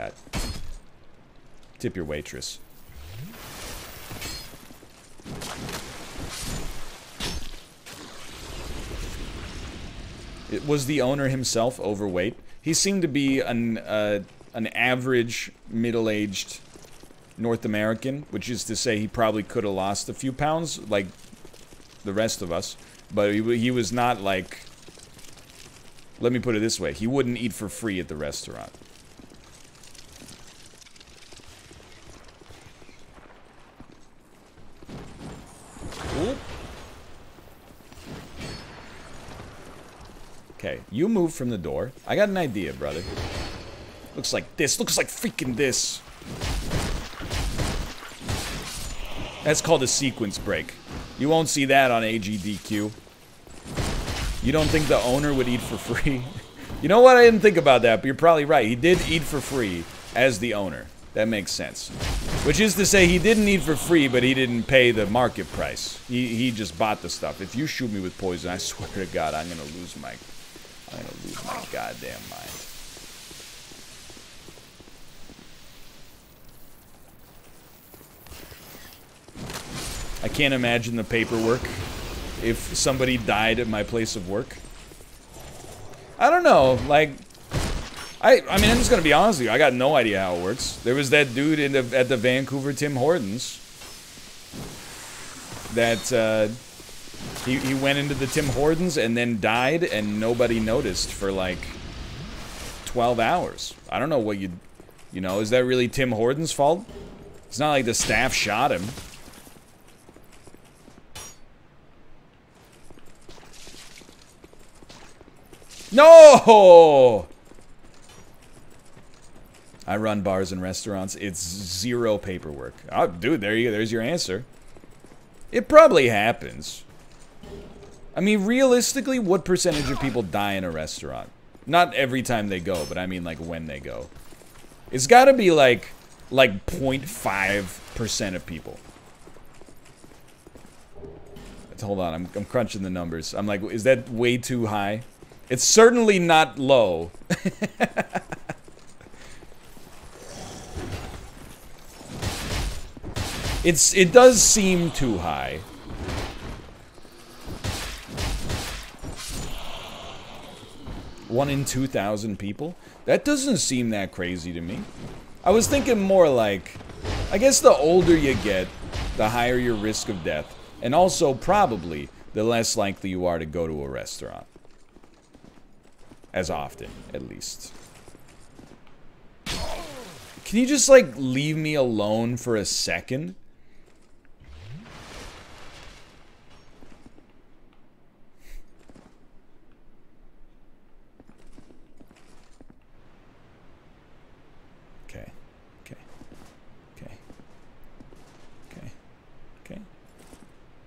that. Tip your waitress. Was the owner himself overweight? He seemed to be an average middle-aged North American, which is to say he probably could have lost a few pounds like the rest of us, but he was not like, let me put it this way, he wouldn't eat for free at the restaurant. Ooh. Okay, you move from the door. I got an idea, brother. Looks like this. Looks like freaking this. That's called a sequence break. You won't see that on AGDQ. You don't think the owner would eat for free? You know what? I didn't think about that, but you're probably right. He did eat for free as the owner. That makes sense. Which is to say, he didn't eat for free, but he didn't pay the market price. He just bought the stuff. If you shoot me with poison, I swear to God, I'm gonna lose my goddamn mind. I can't imagine the paperwork if somebody died at my place of work. I don't know, like, I mean, I'm just gonna be honest with you, I got no idea how it works. There was that dude at the Vancouver Tim Hortons that, he went into the Tim Hortons and then died and nobody noticed for like 12 hours. I don't know what you know, is that really Tim Hortons' fault? It's not like the staff shot him. No! I run bars and restaurants. It's zero paperwork. Oh, dude, there you go. There's your answer. It probably happens. I mean, realistically, what percentage of people die in a restaurant? Not every time they go, but I mean, like, when they go. It's gotta be, like 0.5% of people. Hold on, I'm crunching the numbers. I'm like, is that way too high? It's certainly not low. It does seem too high. One in 2,000 people? That doesn't seem that crazy to me. I was thinking more like, I guess the older you get, the higher your risk of death. And also, probably, the less likely you are to go to a restaurant. As often, at least. Can you just, like, leave me alone for a second? Okay. Okay. Okay. Okay. Okay.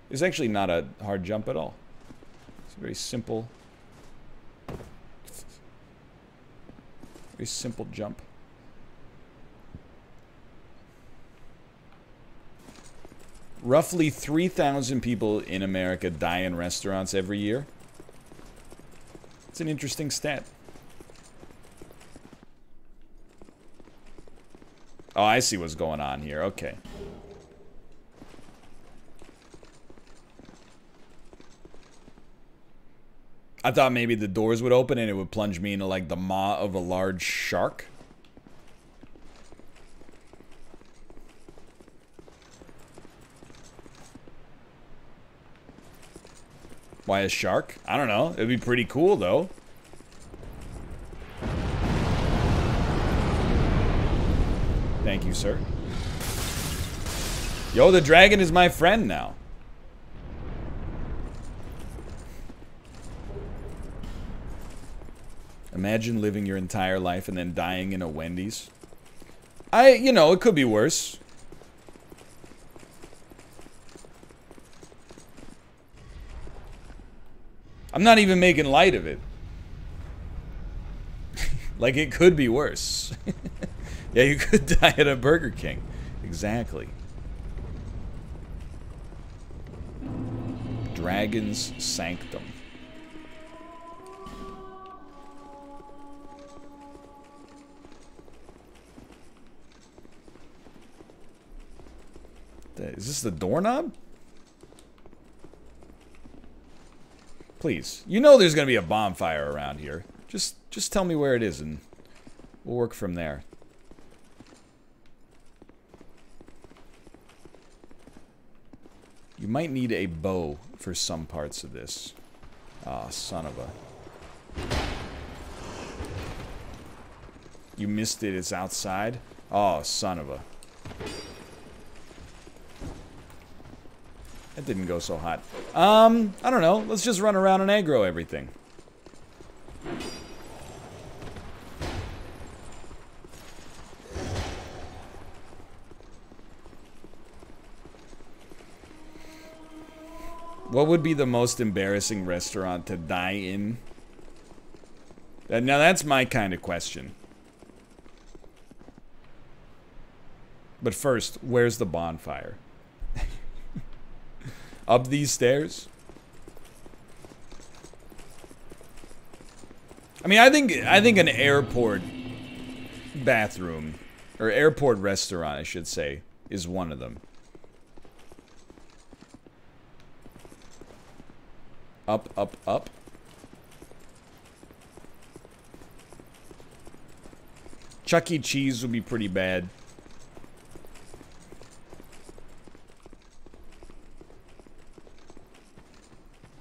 It's actually not a hard jump at all. It's a very simple... very simple jump. Roughly 3,000 people in America die in restaurants every year. It's an interesting stat. Oh, I see what's going on here. Okay. I thought maybe the doors would open and it would plunge me into, like, the maw of a large shark. Why a shark? I don't know. It'd be pretty cool, though. Thank you, sir. Yo, the dragon is my friend now. Imagine living your entire life and then dying in a Wendy's. You know, it could be worse. I'm not even making light of it. Like, it could be worse. Yeah, you could die at a Burger King. Exactly. Dragon's Sanctum. Is this the doorknob? Please. You know there's gonna be a bonfire around here. Just tell me where it is and we'll work from there. You might need a bow for some parts of this. Ah, son of a... You missed it, it's outside? Oh, son of a... That didn't go so hot. I don't know. Let's just run around and aggro everything. What would be the most embarrassing restaurant to die in? Now that's my kind of question. But first, where's the bonfire? Up these stairs? I mean, I think an airport bathroom, or airport restaurant, I should say, is one of them. Up, up, up. Chuck E. Cheese would be pretty bad.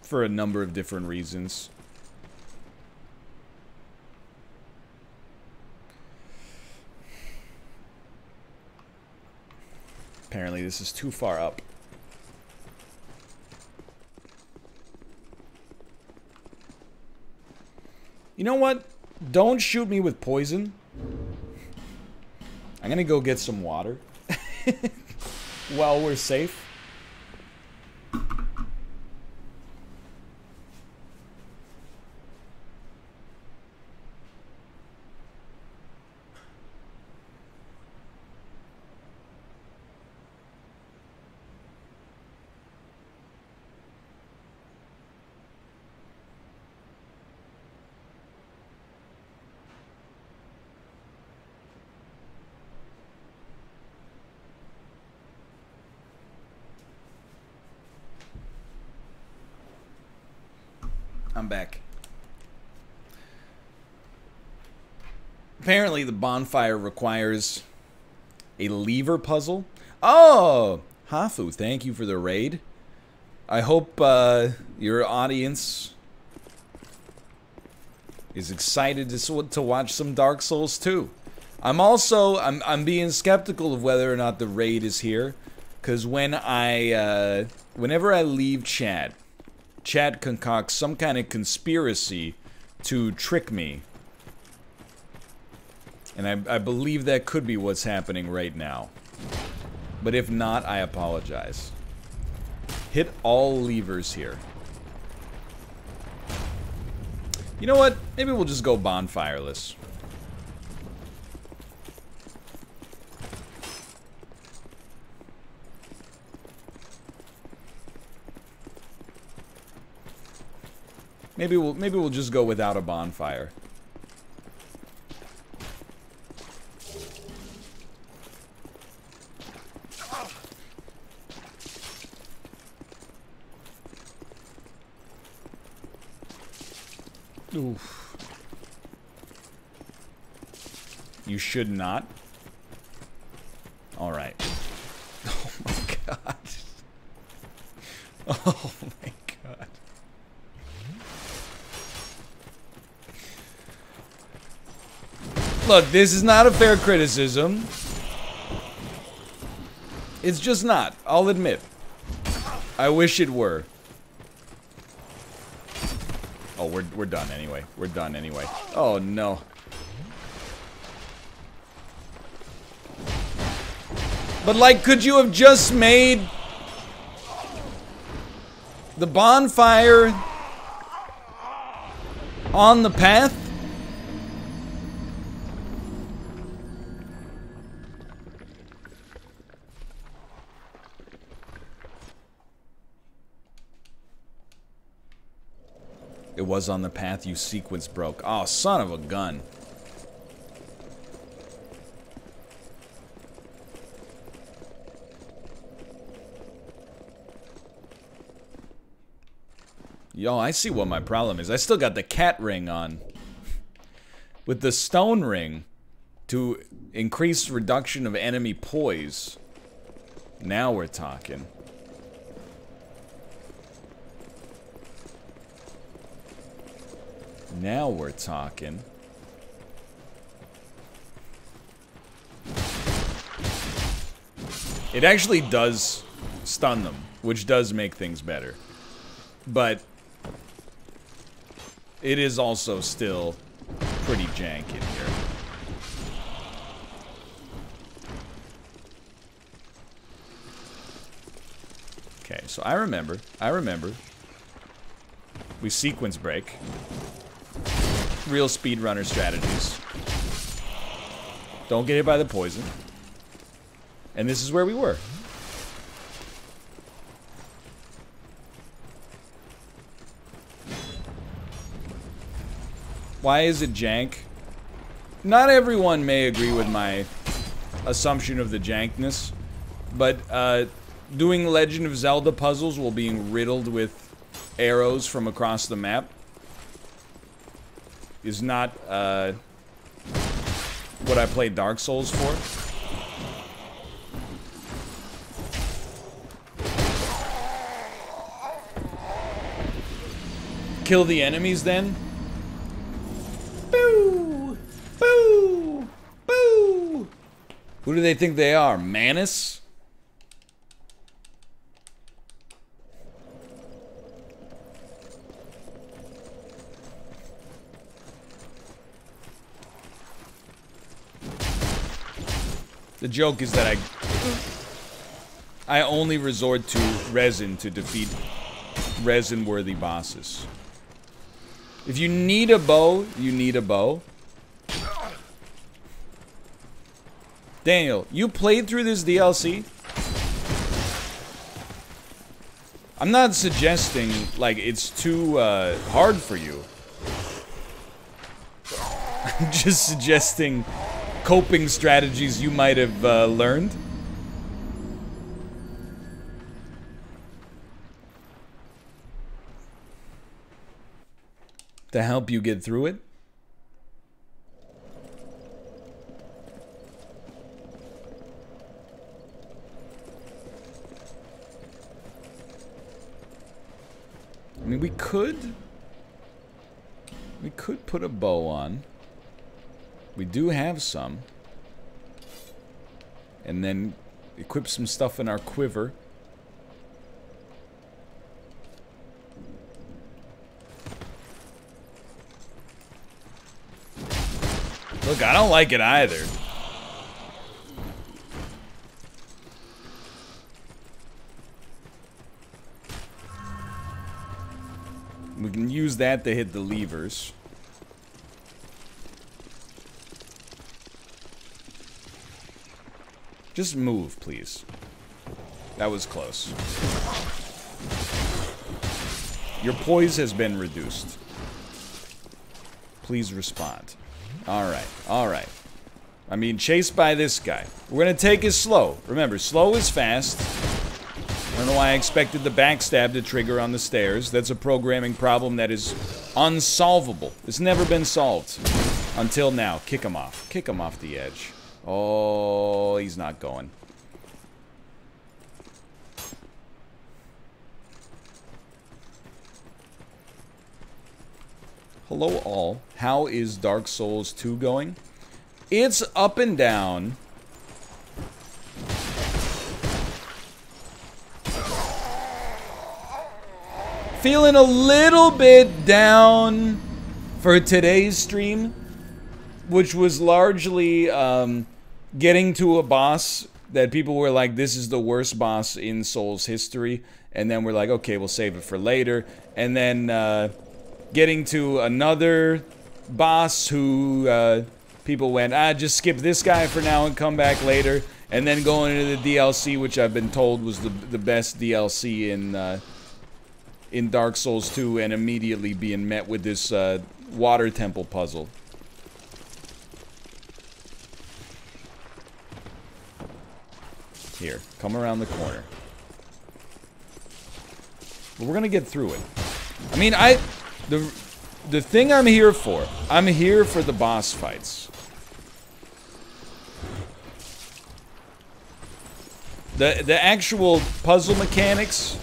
For a number of different reasons. Apparently this is too far up. You know what? Don't shoot me with poison. I'm gonna go get some water. While we're safe. I'm back. Apparently the bonfire requires a lever puzzle. Oh! Hafu, thank you for the raid. I hope your audience is excited to watch some Dark Souls 2. I'm being skeptical of whether or not the raid is here, because whenever I leave chat concocts some kind of conspiracy to trick me. And I believe that could be what's happening right now. But if not, I apologize. Hit all levers here. You know what? Maybe we'll just go bonfireless. Maybe we'll just go without a bonfire. Oof. You should not. All right. Oh my god. Oh my god. Look, this is not a fair criticism. It's just not. I'll admit. I wish it were. Oh, we're done anyway. We're done anyway. Oh no. But like, could you have just made the bonfire on the path? It was on the path, you sequence broke. Oh, son of a gun. Yo, I see what my problem is. I still got the cat ring on. With the stone ring to increase reduction of enemy poise. Now we're talking. Now we're talking. It actually does stun them, which does make things better. But it is also still pretty jank in here. Okay, so I remember. We sequence break. Real speedrunner strategies. Don't get hit by the poison. And this is where we were. Why is it jank? Not everyone may agree with my assumption of the jankness, but doing Legend of Zelda puzzles while being riddled with arrows from across the map is not what I played Dark Souls for. Kill the enemies then? Boo! Boo! Boo! Who do they think they are? Manus? The joke is that I only resort to resin to defeat resin-worthy bosses. If you need a bow, you need a bow. Daniel, you played through this DLC? I'm not suggesting, like, it's too hard for you. I'm just suggesting coping strategies you might have learned. To help you get through it. I mean, we could put a bow on. We do have some. And then equip some stuff in our quiver. Look, I don't like it either. We can use that to hit the levers. Just move, please. That was close. Your poise has been reduced. Please respond. Alright, alright. I mean, chased by this guy. We're gonna take it slow. Remember, slow is fast. I don't know why I expected the backstab to trigger on the stairs. That's a programming problem that is unsolvable. It's never been solved. Until now. Kick him off. Kick him off the edge. Oh, he's not going. Hello all. How is Dark Souls 2 going? It's up and down. Feeling a little bit down for today's stream, which was largely getting to a boss that people were like, this is the worst boss in Souls history. And then we're like, okay, we'll save it for later. And then getting to another boss who people went, just skip this guy for now and come back later. And then going into the DLC, which I've been told was the best DLC in Dark Souls 2, and immediately being met with this water temple puzzle. Here, come around the corner. But we're gonna get through it. I mean, the thing I'm here for the boss fights. The actual puzzle mechanics,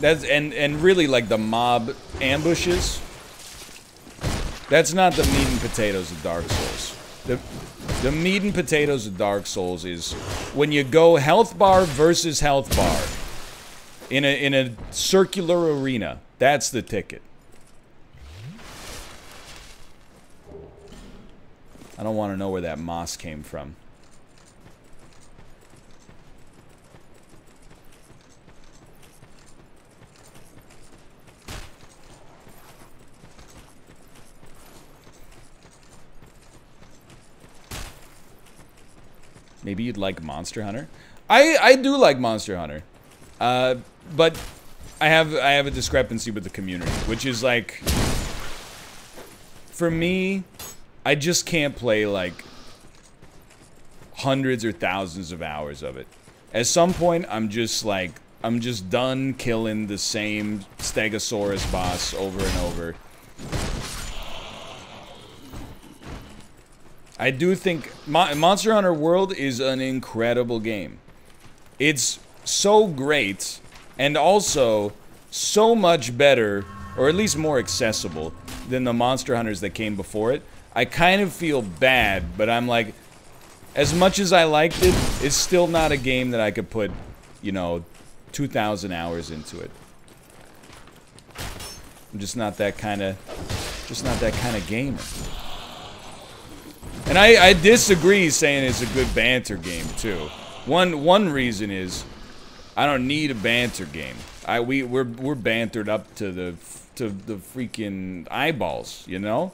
and really like the mob ambushes, that's not the meat and potatoes of Dark Souls. The meat and potatoes of Dark Souls is when you go health bar versus health bar in a circular arena. That's the ticket. I don't want to know where that moss came from. Maybe you'd like Monster Hunter. I do like Monster Hunter, but I have a discrepancy with the community, which is like, for me, I just can't play like hundreds or thousands of hours of it. At some point, I'm just done killing the same Stegosaurus boss over and over. I do think Monster Hunter World is an incredible game. It's so great, and also so much better, or at least more accessible, than the Monster Hunters that came before it. I kind of feel bad, but I'm like, as much as I liked it, it's still not a game that I could put, you know, 2,000 hours into it. I'm just not that kind of gamer. And I disagree saying it's a good banter game too. One reason is I don't need a banter game. We're bantered up to the freaking eyeballs, you know?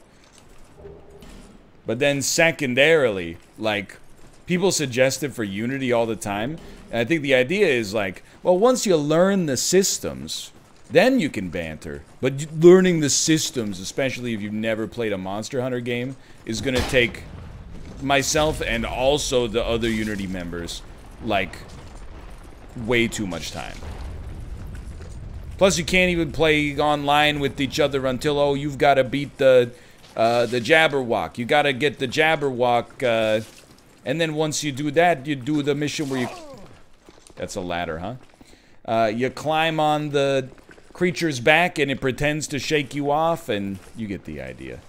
But then secondarily, like, people suggest it for Unity all the time. And I think the idea is like, well, once you learn the systems, then you can banter. But learning the systems, especially if you've never played a Monster Hunter game, is gonna take myself and also the other Unity members, like, way too much time. Plus, you can't even play online with each other until, oh, you've got to beat the Jabberwock. You got to get the Jabberwock, and then once you do that, you do the mission where you... That's a ladder, huh? You climb on the creature's back, and it pretends to shake you off, and you get the idea.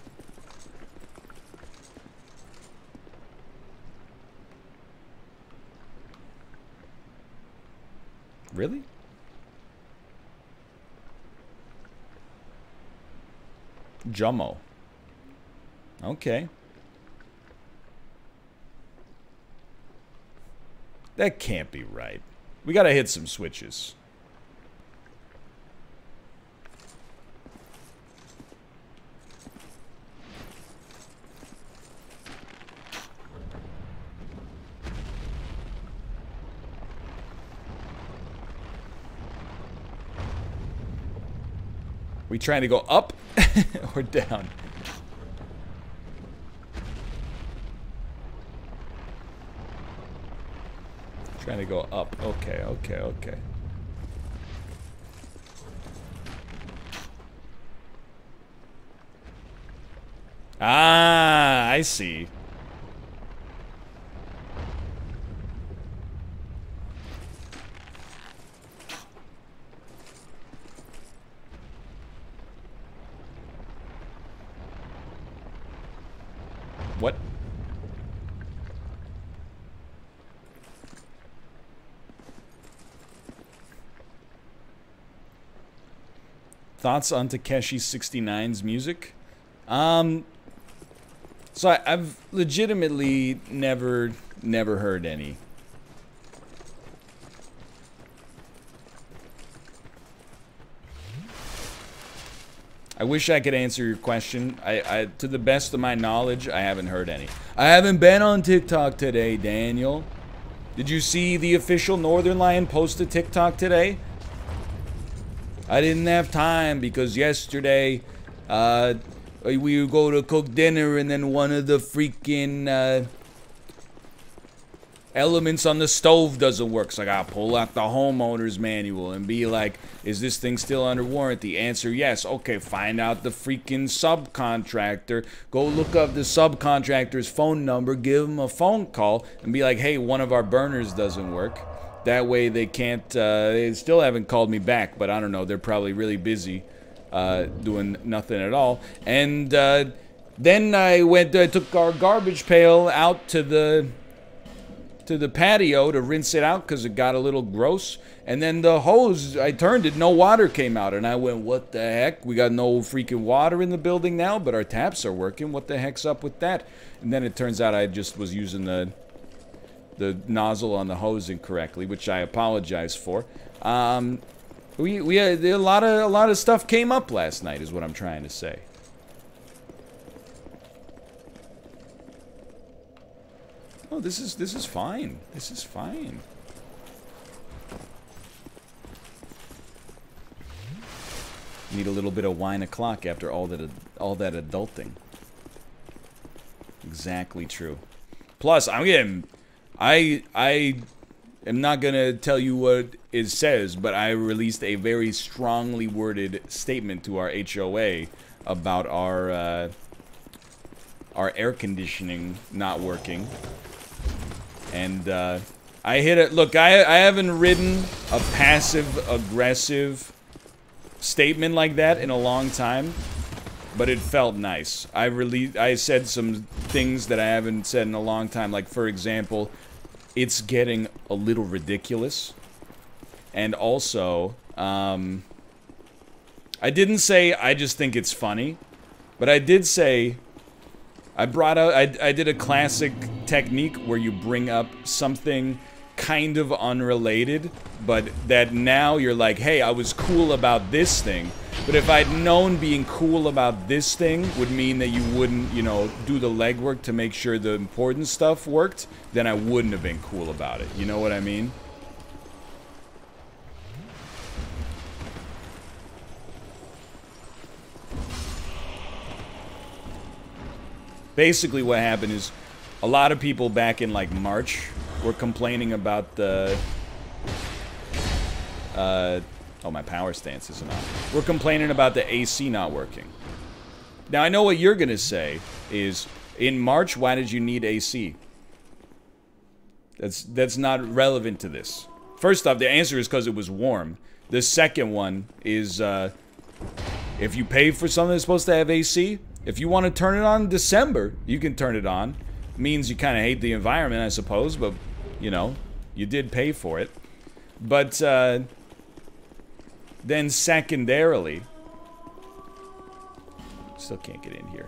Really? Jummo. Okay. That can't be right. We gotta hit some switches. We trying to go up or down? Trying to go up. Okay, okay, okay. Ah, I see. What? Thoughts on Takeshi 69's music? So I've legitimately never heard any. I wish I could answer your question. To the best of my knowledge, I haven't heard any. I haven't been on TikTok today, Daniel. Did you see the official Northernlion post a TikTok today? I didn't have time because yesterday, we would go to cook dinner and then one of the freaking, elements on the stove doesn't work, so I gotta pull out the homeowner's manual and be like, is this thing still under warranty? Answer, yes. Okay, find out the freaking subcontractor. Go look up the subcontractor's phone number, give them a phone call, and be like, hey, one of our burners doesn't work. That way they can't, they still haven't called me back, but I don't know, they're probably really busy doing nothing at all. And then I took our garbage pail out to the patio to rinse it out because it got a little gross. And then the hose, I turned it, no water came out. And I went, what the heck? We got no freaking water in the building now, but our taps are working. What the heck's up with that? And then it turns out I just was using the nozzle on the hose incorrectly, which I apologize for. We had a lot of stuff came up last night, is what I'm trying to say. Oh, this is fine. This is fine. Need a little bit of wine o'clock after all that adulting. Exactly true. Plus, I am not gonna tell you what it says, but I released a very strongly worded statement to our HOA about our air conditioning not working. And I hit it. Look, I haven't written a passive-aggressive statement like that in a long time, but it felt nice. I said some things that I haven't said in a long time, like, for example, it's getting a little ridiculous. And also, I didn't say I just think it's funny, but I did say I did a classic technique where you bring up something kind of unrelated, but that now you're like, hey, I was cool about this thing. But if I'd known being cool about this thing would mean that you wouldn't, you know, do the legwork to make sure the important stuff worked, then I wouldn't have been cool about it. You know what I mean? Basically what happened is a lot of people back in like March were complaining about the oh, my power stance isn't on. We're complaining about the AC not working. Now I know what you're gonna say is, in March, why did you need AC? That's not relevant to this. First off, the answer is because it was warm. The second one is if you pay for something that's supposed to have AC, if you want to turn it on in December, you can turn it on. Means you kind of hate the environment, I suppose, but, you know, you did pay for it. But, then secondarily... Still can't get in here.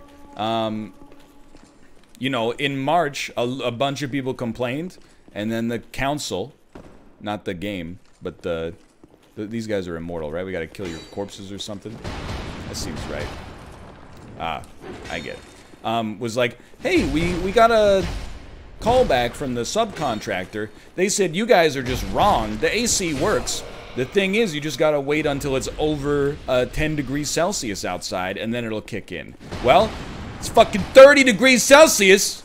You know, in March, a bunch of people complained, and then the council, not the game, but these guys are immortal, right? We gotta kill your corpses or something? That seems right. Ah, I get it. Was like, hey, we got a call back from the subcontractor. They said, you guys are just wrong. The AC works. The thing is, you just gotta wait until it's over 10 degrees Celsius outside, and then it'll kick in. Well, it's fucking 30 degrees Celsius,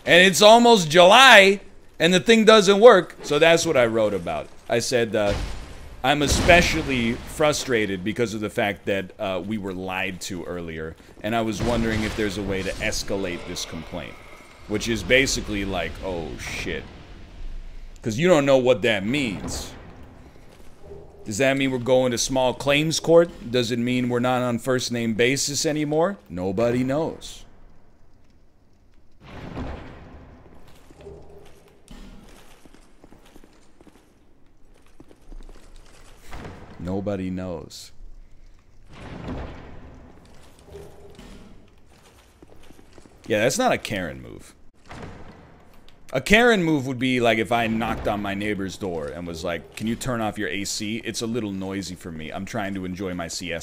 and it's almost July, and the thing doesn't work. So that's what I wrote about. I said, I'm especially frustrated because of the fact that we were lied to earlier, and I was wondering if there's a way to escalate this complaint, which is basically like, oh shit, because you don't know what that means. Does that mean we're going to small claims court? Does it mean we're not on first name basis anymore? Nobody knows. Nobody knows. Yeah, that's not a Karen move. A Karen move would be like if I knocked on my neighbor's door and was like, can you turn off your AC? It's a little noisy for me. I'm trying to enjoy my siesta.